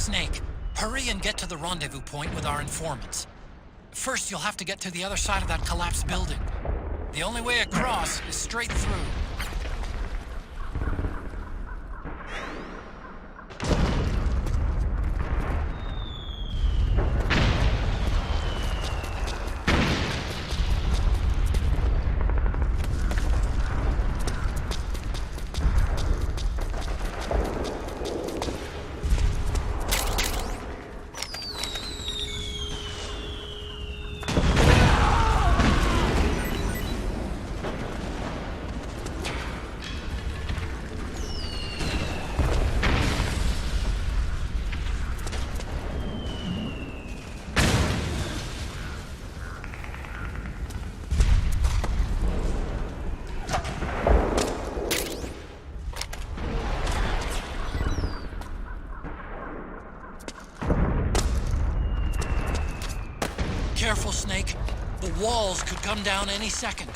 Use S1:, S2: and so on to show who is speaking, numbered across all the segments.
S1: Snake, hurry and get to the rendezvous point with our informants. First, you'll have to get to the other side of that collapsed building. The only way across is straight through. Careful, Snake. The walls could come down any second.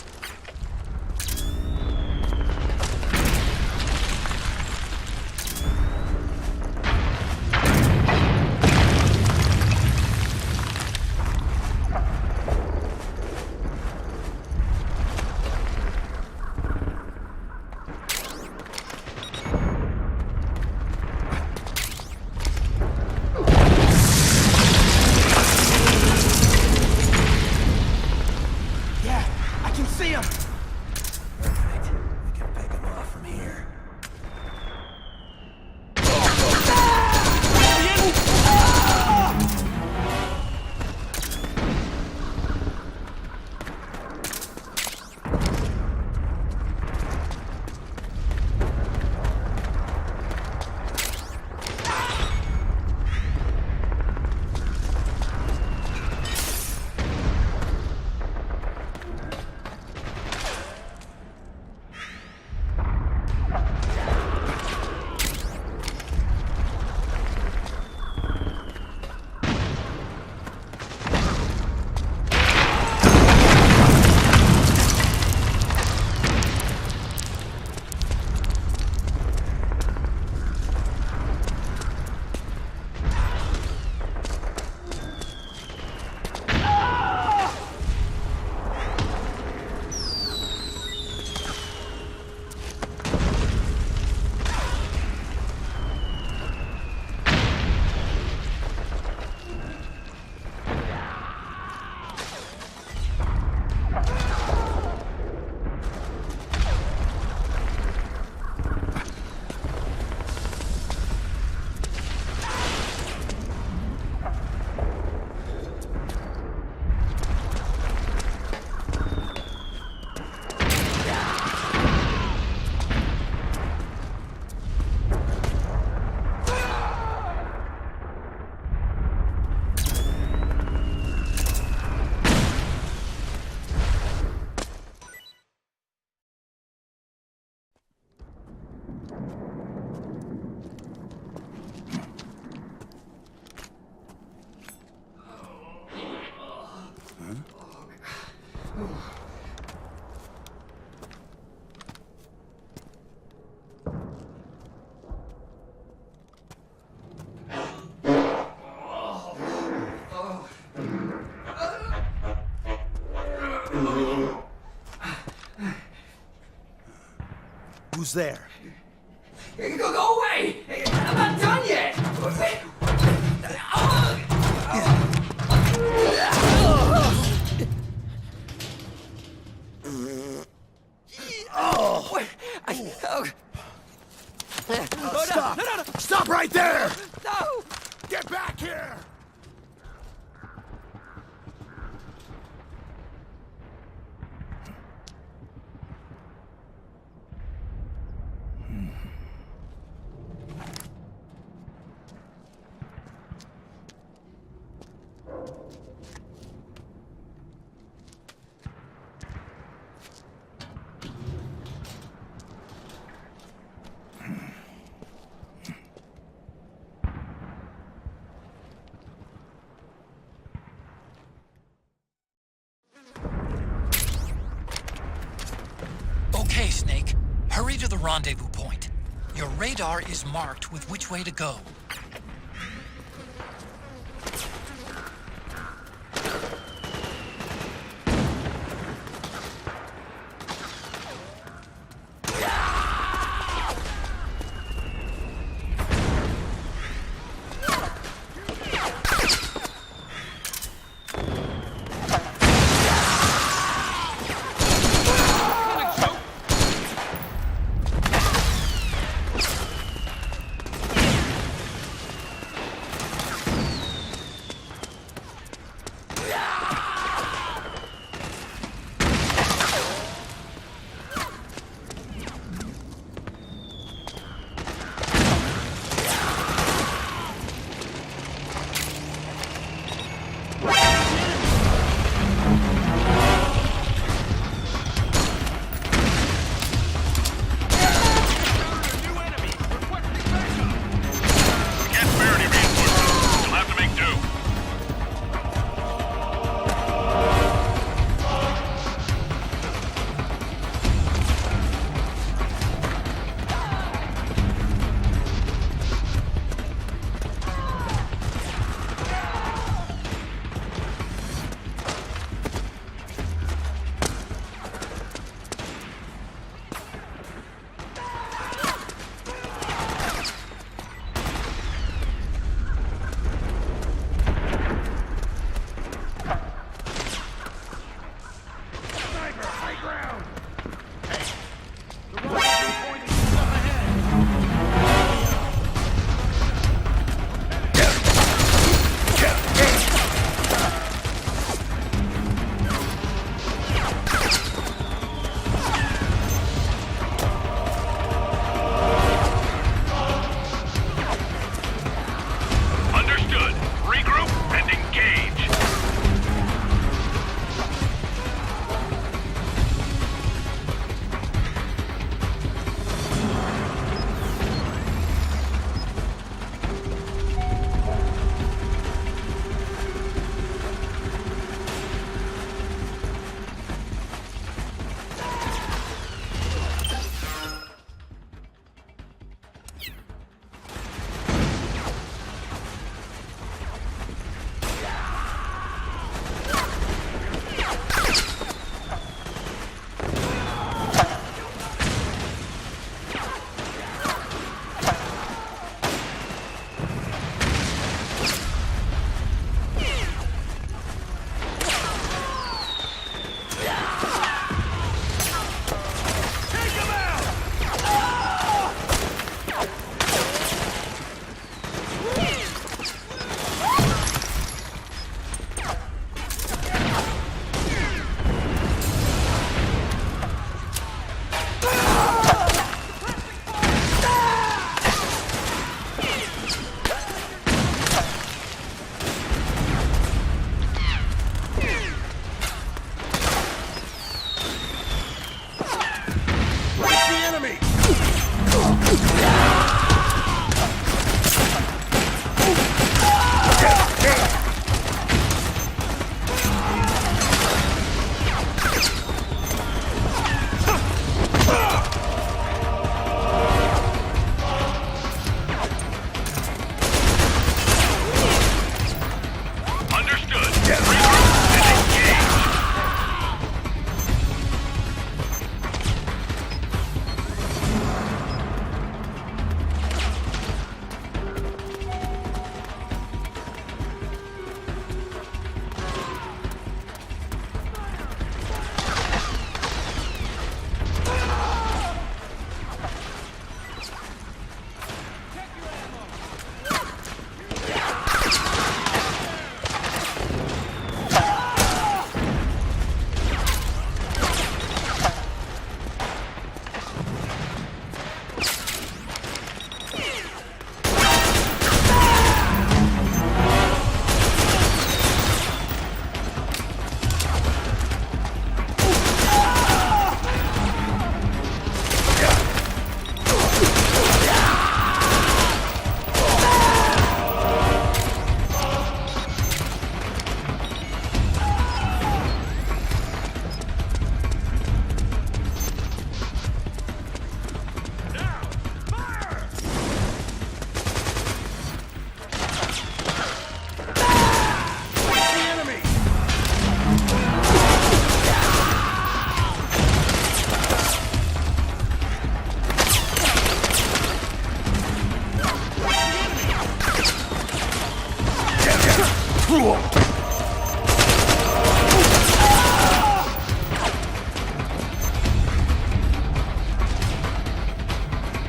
S2: Who's there?
S3: Go away! I'm not done yet!
S2: Stop! No. Stop right there!
S3: No!
S2: Get back here!
S1: Okay, Snake. Hurry to the rendezvous point. Your radar is marked with which way to go.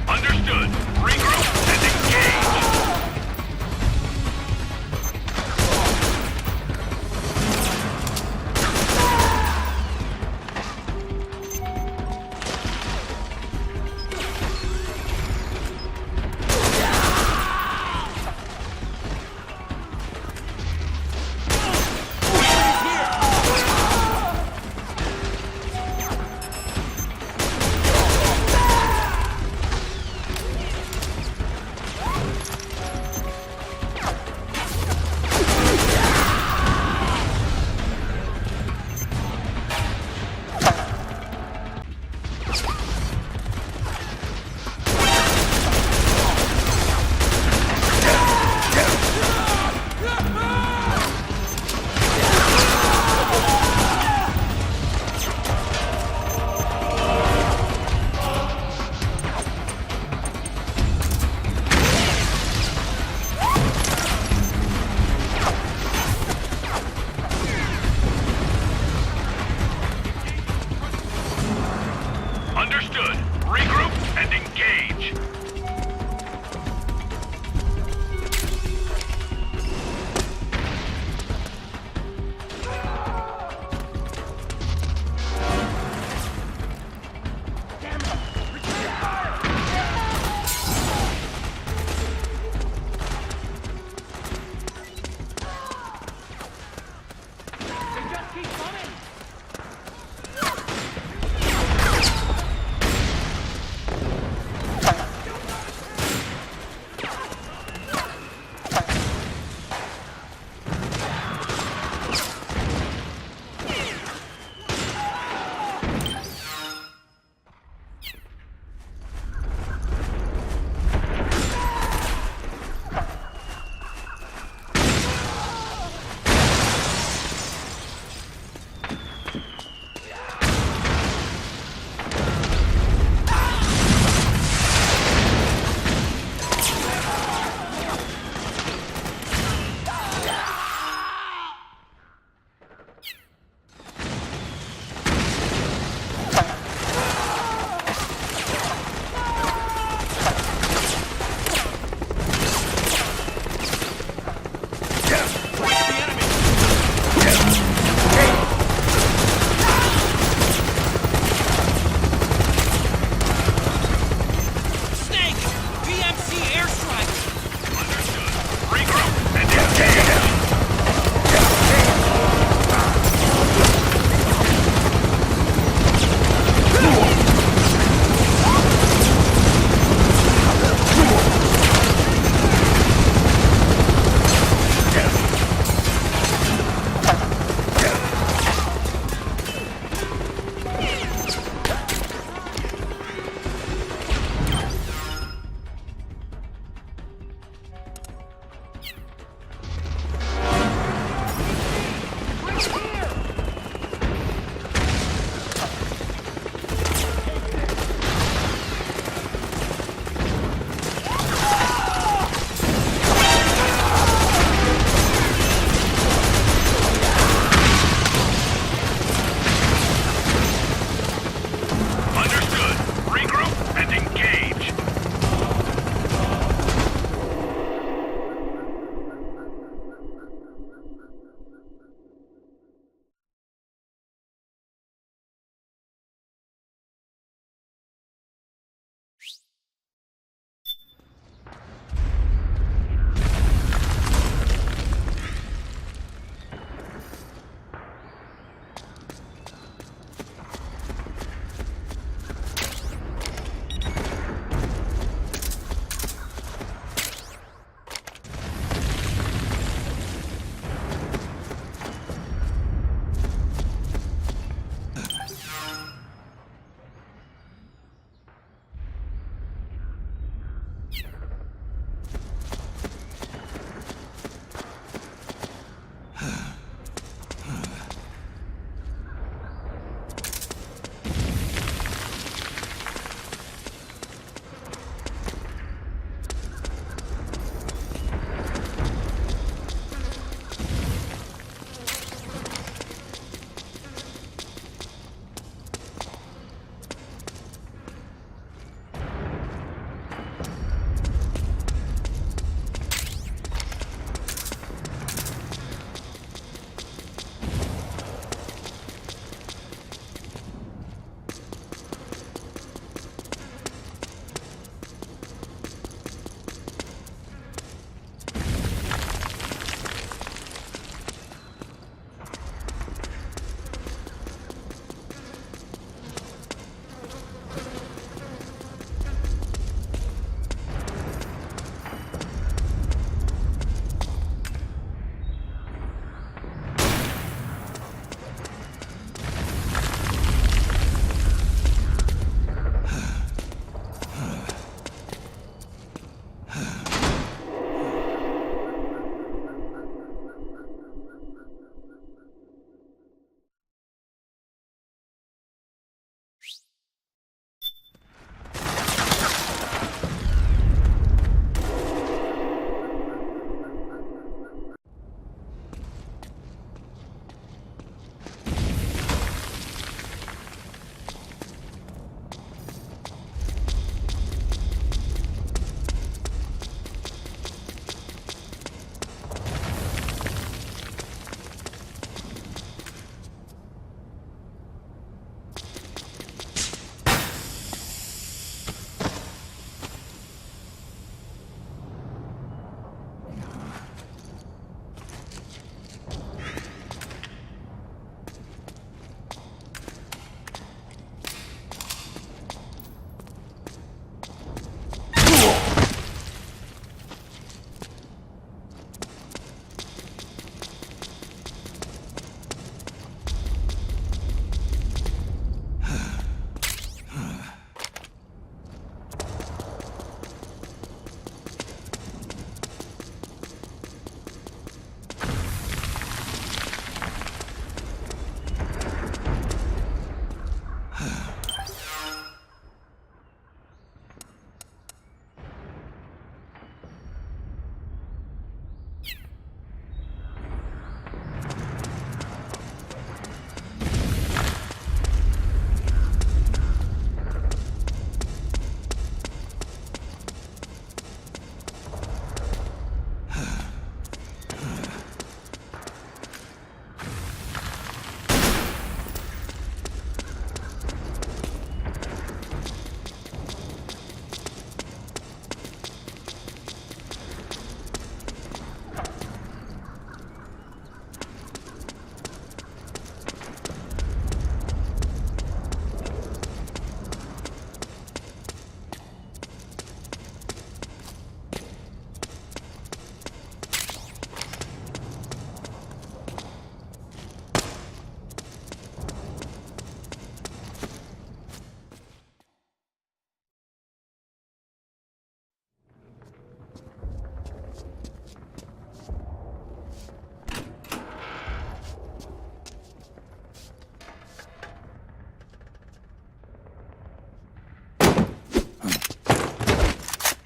S4: Understood. Regroup and engage.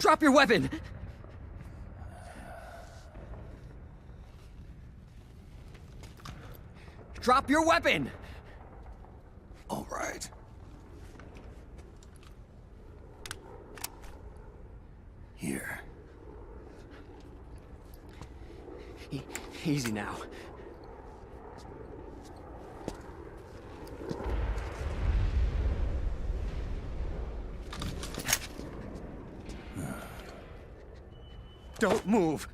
S5: Drop your weapon! Drop your weapon!
S2: All right. Here.
S5: Easy now. Don't move.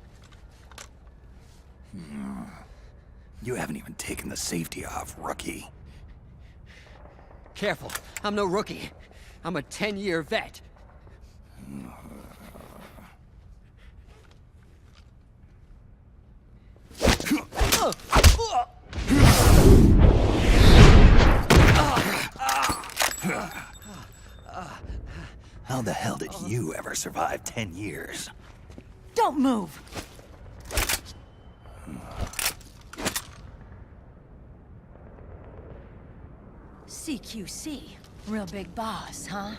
S2: You haven't even taken the safety off, rookie.
S5: Careful, I'm no rookie. I'm a 10-year vet.
S2: How the hell did you ever survive 10 years?
S6: Don't move! CQC. Real big boss, huh?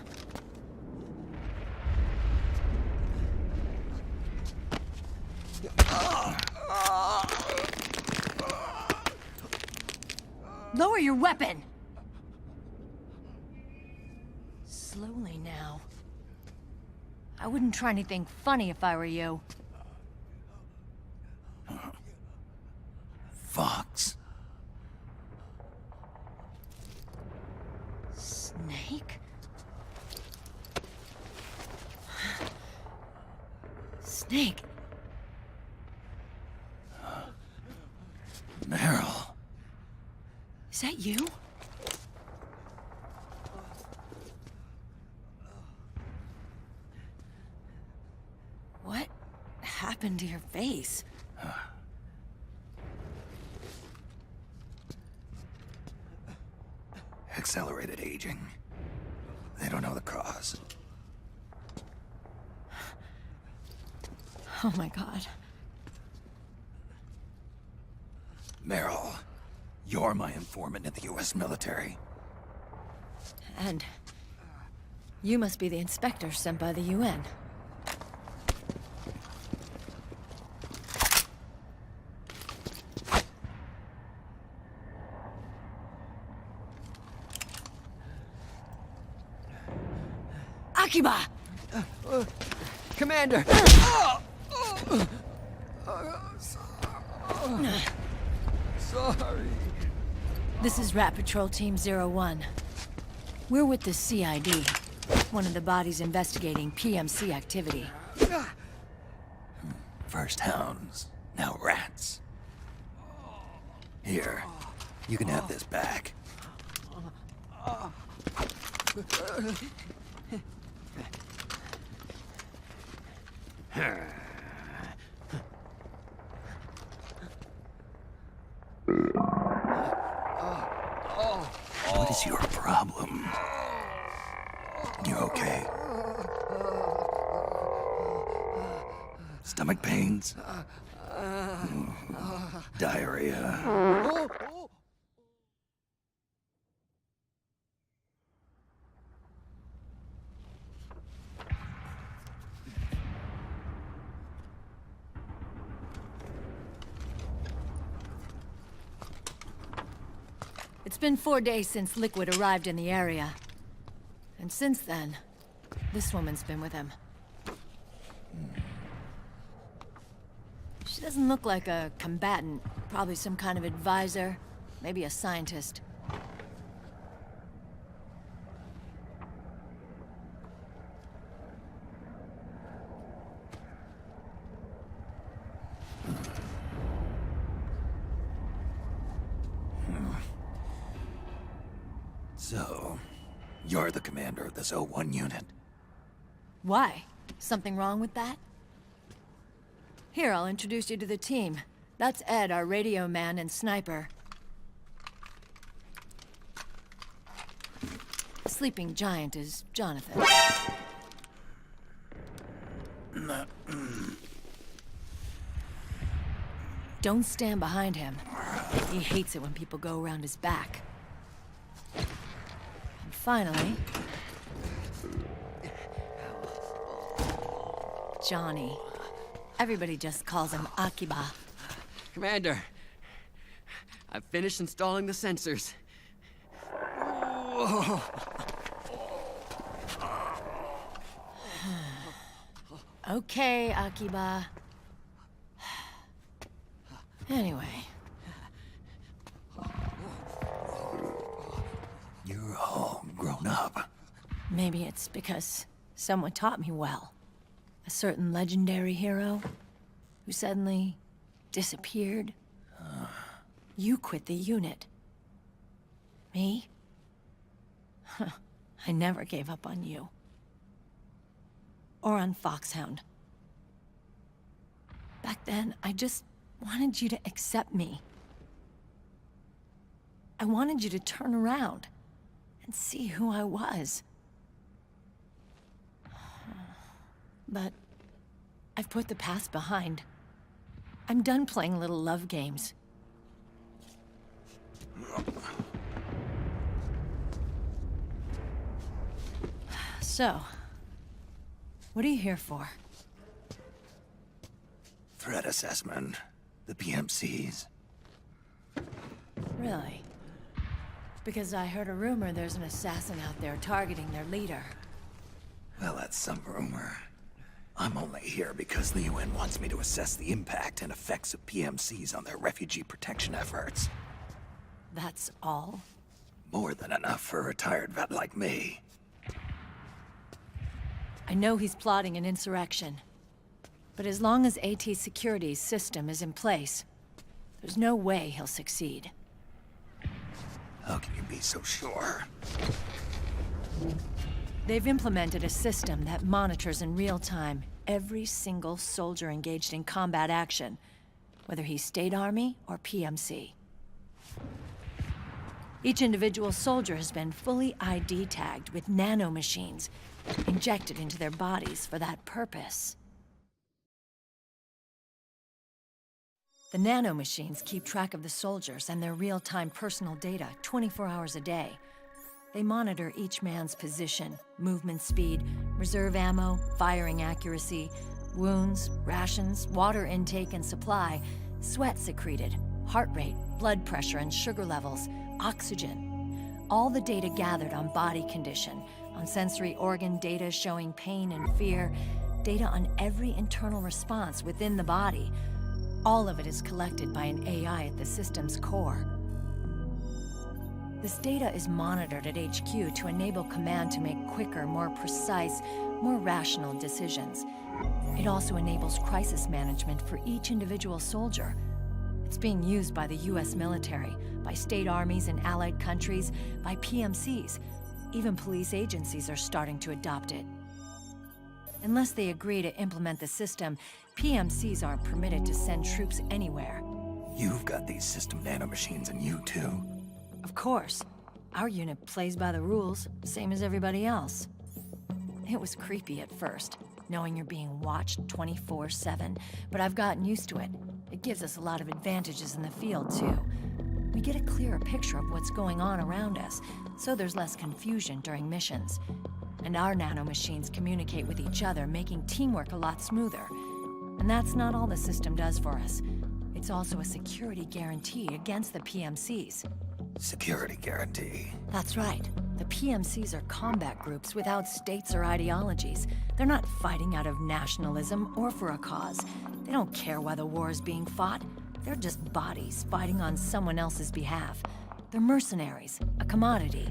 S6: Lower your weapon! Slowly now. I wouldn't try anything funny if I were you.
S2: Fox.
S6: Snake? Snake?
S2: Meryl.
S6: Is that you? What happened to your face?
S2: Accelerated aging. They don't know the cause.
S6: Oh my god.
S2: Meryl, you're my informant in the U.S. military.
S6: And you must be the inspector sent by the UN. Akiba!
S5: Commander! Sorry.
S6: This is Rat Patrol Team 01. We're with the CID, one of the bodies investigating PMC activity.
S2: First hounds, now rats. Here, you can have this back. What is your problem? You okay? Stomach pains? Diarrhea?
S6: It's been 4 days since Liquid arrived in the area. And since then, this woman's been with him. She doesn't look like a combatant. Probably some kind of advisor, maybe a scientist.
S2: So, you're the commander of this O1 unit.
S6: Why? Something wrong with that? Here, I'll introduce you to the team. That's Ed, our radio man and sniper. The sleeping giant is Jonathan. Don't stand behind him. He hates it when people go around his back. And finally... Johnny. Everybody just calls him Akiba.
S5: Commander, I've finished installing the sensors. Whoa.
S6: Okay, Akiba. Anyway,
S2: You're all grown up.
S6: maybe it's because someone taught me well. A certain legendary hero who suddenly disappeared. You quit the unit. Me? I never gave up on you. Or on Foxhound. Back then, I just wanted you to accept me. I wanted you to turn around and see who I was. But I've put the past behind. I'm done playing little love games. So, what are you here for?
S2: Threat assessment. The PMCs.
S6: Really? Because I heard a rumor there's an assassin out there targeting their leader.
S2: Well, that's some rumor. I'm only here because the UN wants me to assess the impact and effects of PMCs on their refugee protection efforts.
S6: That's all?
S2: More than enough for a retired vet like me.
S6: I know he's plotting an insurrection. But as long as AT Security's system is in place, there's no way he'll succeed.
S2: How can you be so sure?
S6: They've implemented a system that monitors in real time every single soldier engaged in combat action, whether he's State Army or PMC. Each individual soldier has been fully ID tagged with nanomachines injected into their bodies for that purpose. The nanomachines keep track of the soldiers and their real-time personal data 24 hours a day. They monitor each man's position, movement speed, reserve ammo, firing accuracy, wounds, rations, water intake and supply, sweat secreted, heart rate, blood pressure and sugar levels, oxygen. All the data gathered on body condition, on sensory organ data showing pain and fear, data on every internal response within the body. All of it is collected by an AI at the system's core. This data is monitored at HQ to enable command to make quicker, more precise, more rational decisions. It also enables crisis management for each individual soldier. It's being used by the US military, by state armies in allied countries, by PMCs. Even police agencies are starting to adopt it. Unless they agree to implement the system, PMCs aren't permitted to send troops anywhere.
S2: You've got these system nanomachines in you too.
S6: Of course. Our unit plays by the rules, same as everybody else. It was creepy at first, knowing you're being watched 24/7, but I've gotten used to it. It gives us a lot of advantages in the field, too. We get a clearer picture of what's going on around us, so there's less confusion during missions. And our nanomachines communicate with each other, making teamwork a lot smoother. And that's not all the system does for us. It's also a security guarantee against the PMCs.
S2: Security guarantee.
S6: That's right. The PMCs are combat groups without states or ideologies. They're not fighting out of nationalism or for a cause. They don't care why the war is being fought. They're just bodies fighting on someone else's behalf. They're mercenaries, a commodity.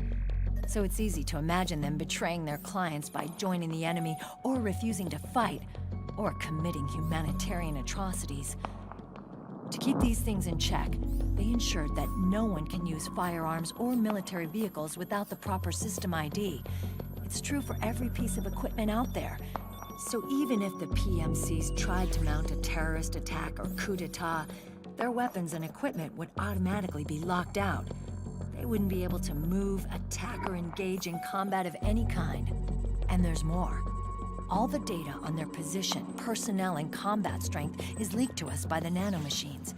S6: So it's easy to imagine them betraying their clients by joining the enemy or refusing to fight, or committing humanitarian atrocities. To keep these things in check, they ensured that no one can use firearms or military vehicles without the proper system ID. It's true for every piece of equipment out there. So even if the PMCs tried to mount a terrorist attack or coup d'etat, their weapons and equipment would automatically be locked out. They wouldn't be able to move, attack, or engage in combat of any kind. And there's more. All the data on their position, personnel, and combat strength is leaked to us by the nanomachines.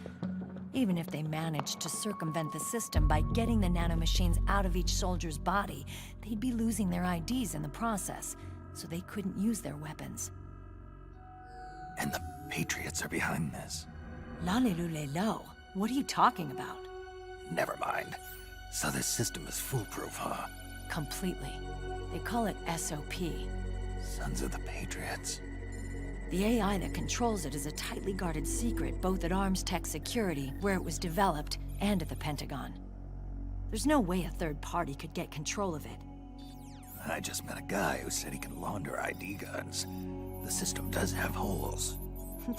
S6: Even if they managed to circumvent the system by getting the nanomachines out of each soldier's body, they'd be losing their IDs in the process, so they couldn't use their weapons.
S2: Patriots are behind this.
S6: Lalilulelo. What are you talking about?
S2: Never mind. So this system is foolproof, huh?
S6: Completely. They call it SOP.
S2: Sons of the Patriots.
S6: The AI that controls it is a tightly guarded secret, both at Arms Tech Security, where it was developed, and at the Pentagon. There's no way a third party could get control of it.
S2: I just met a guy who said he can launder ID guns. The system does have holes.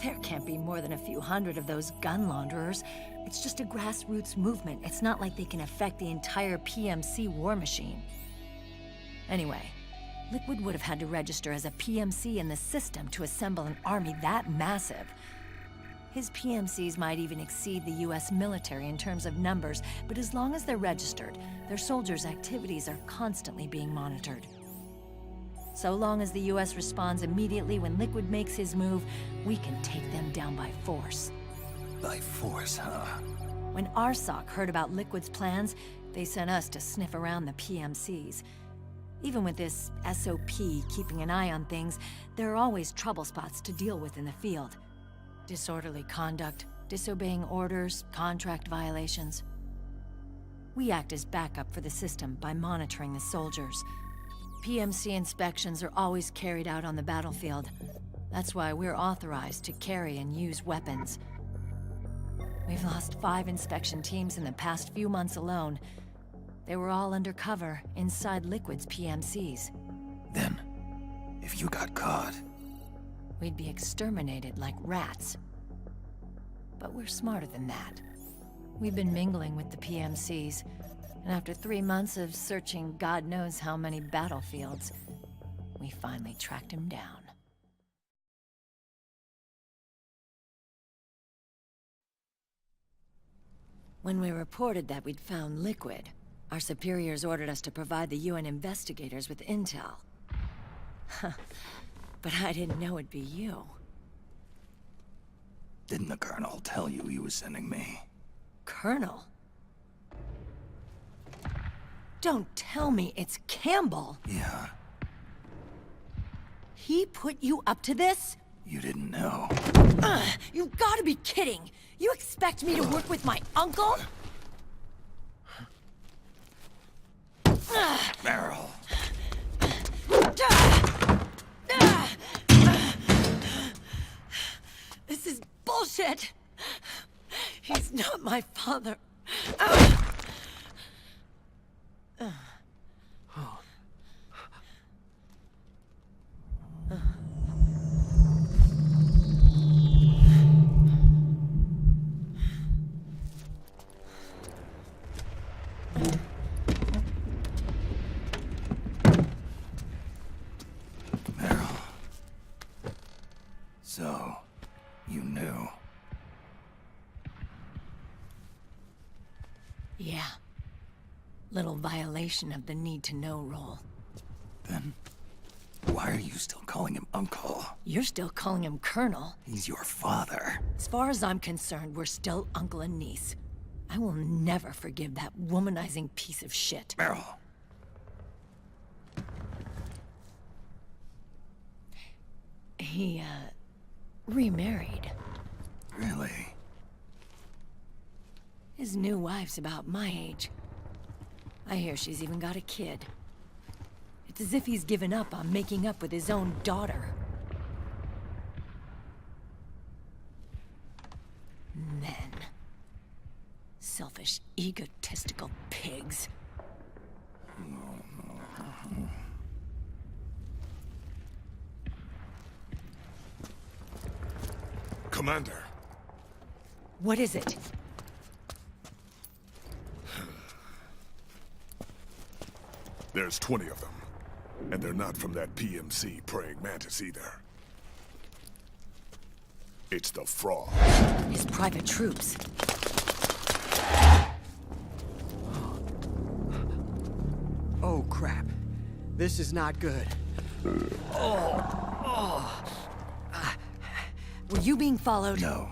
S6: There can't be more than a few hundred of those gun launderers. It's just a grassroots movement. It's not like they can affect the entire PMC war machine. Anyway, Liquid would have had to register as a PMC in the system to assemble an army that massive. His PMCs might even exceed the US military in terms of numbers, but as long as they're registered, their soldiers' activities are constantly being monitored. So long as the US responds immediately when Liquid makes his move, we can take them down by force.
S2: By force, huh?
S6: When RSOC heard about Liquid's plans, they sent us to sniff around the PMCs. Even with this SOP keeping an eye on things, there are always trouble spots to deal with in the field. Disorderly conduct, disobeying orders, contract violations. We act as backup for the system by monitoring the soldiers. PMC inspections are always carried out on the battlefield. That's why we're authorized to carry and use weapons. We've lost 5 inspection teams in the past few months alone. They were all undercover, inside Liquid's PMCs.
S2: Then, if you got caught...
S6: We'd be exterminated like rats. But we're smarter than that. We've been mingling with the PMCs, and after 3 months of searching God knows how many battlefields, we finally tracked him down. When we reported that we'd found Liquid, our superiors ordered us to provide the UN investigators with intel. But I didn't know it'd be you.
S2: Didn't the Colonel tell you he was sending me?
S6: Colonel? Don't tell me it's Campbell!
S2: Yeah,
S6: He put you up to this?
S2: you didn't know.
S6: You gotta be kidding! You expect me to work with my uncle?
S2: Meryl.
S6: This is bullshit! He's not my father.
S2: Meryl. So, you knew.
S6: Yeah. Little violation of the need-to-know rule.
S2: Then, why are you still calling him Uncle?
S6: You're still calling him Colonel.
S2: He's your father.
S6: As far as I'm concerned, we're still uncle and niece. I will never forgive that womanizing piece of shit.
S2: Meryl.
S6: He, remarried.
S2: Really?
S6: His new wife's about my age. I hear she's even got a kid. It's as if he's given up on making up with his own daughter. Men. Selfish, egotistical pigs.
S7: Commander.
S6: What is it?
S7: There's 20 of them. And they're not from that PMC praying mantis either. It's the Frog.
S6: His private troops.
S5: Oh, crap. This is not good.
S6: Were you being followed?
S2: No.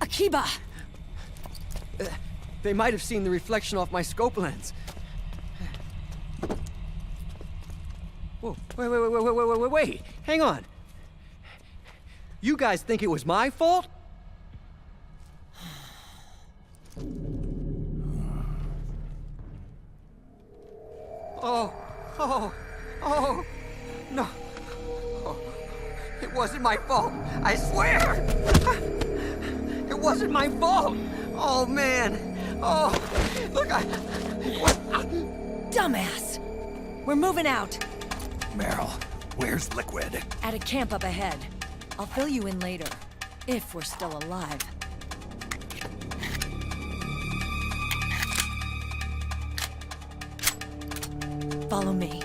S6: Akiba!
S5: They might have seen the reflection off my scope lens. Whoa, wait. Hang on. You guys think it was my fault? Oh, no. Oh, it wasn't my fault. I swear. It wasn't my fault. Oh, man. Oh, look,
S6: Dumbass! We're moving out.
S2: Meryl, where's Liquid?
S6: At a camp up ahead. I'll fill you in later. If we're still alive. Follow me.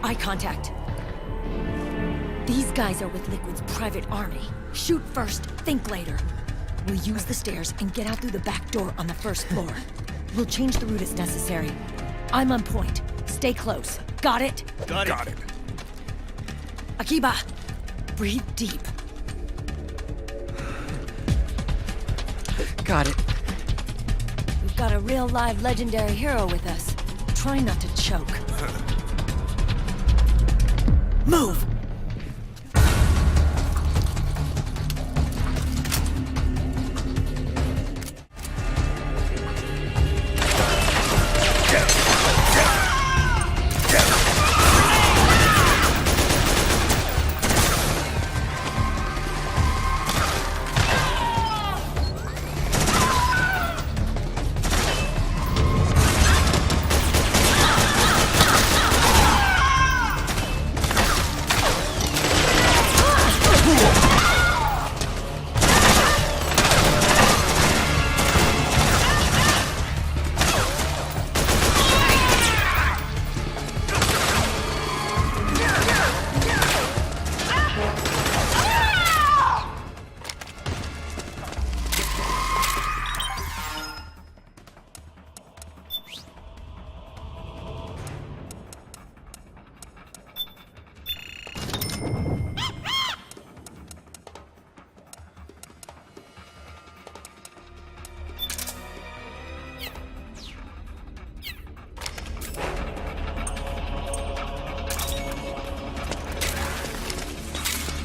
S6: Eye contact. These guys are with Liquid's private army. Shoot first, think later. We'll use the stairs and get out through the back door on the first floor. We'll change the route as necessary. I'm on point. Stay close. Got it?
S7: Got it.
S6: Akiba, breathe deep.
S5: got it.
S6: We've got a real live legendary hero with us. Try not to choke. Move!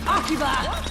S6: Akiba!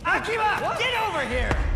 S3: Akiba, get over here!